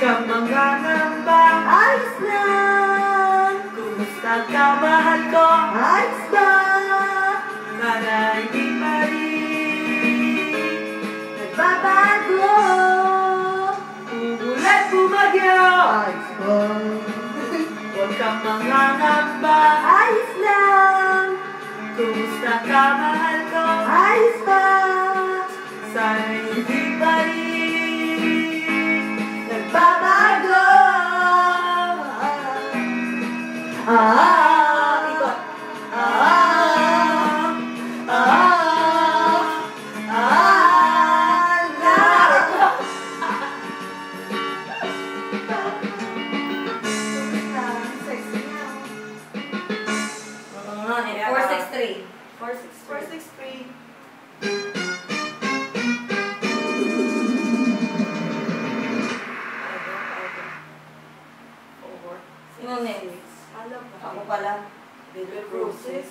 kang mangangamba. Ayos lang. Kumusta ka, mahal ko? Ayos lang. Sana hindi pa rin Nagbabago. umulan bumagyo. Ayos lang. Huwag kang mangangamba. Ayos lang. Kumusta ka, mahal ko? Ayos lang. Sana hindi pa rin Nagbabago. Ikot. Sexy. 463. Sino next? Alam ba? Ako pala. Red Roses.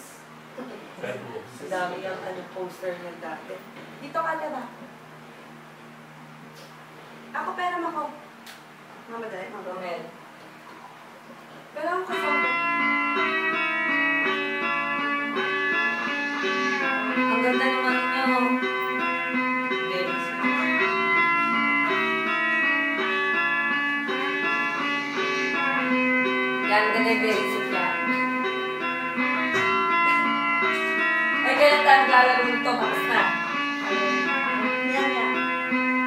Ang dami yung poster niya dati. Dito ka na ba? Ako pera mo ko. Mamadali. Romel. Pero ako kasama. Ang ganda naman niyo. Very sweet. Yan, ganda yung very sweet yan. Ay, kailan tayo maglalaro nito? Tapos na. Yan.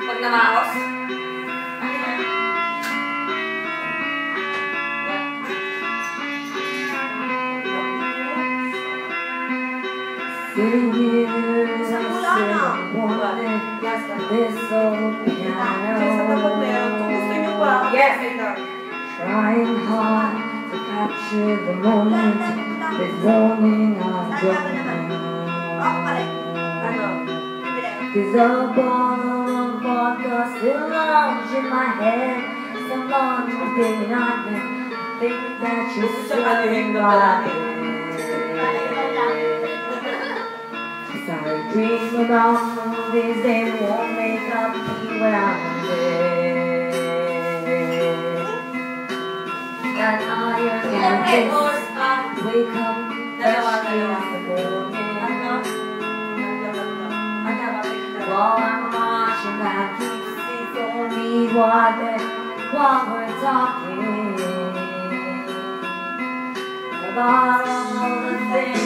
Pag namaos. Ano yan? Sitting here Isang mula na. wanting this old Sa tapat na yan. Kung gusto nyo ba? Yes. trying hard to capture the moment, this longing I don't Ako pala. Ano? Bibili. 'Cause a bottle of vodka still lounge in my head. So long today I can think that you're Gusto still siya kaluhin na palagi. I dream about movies, they won't make up me when I'm dead. That iron and this wake up fresh in the morning. While I'm watching that keeps it for me while we're talking about all the things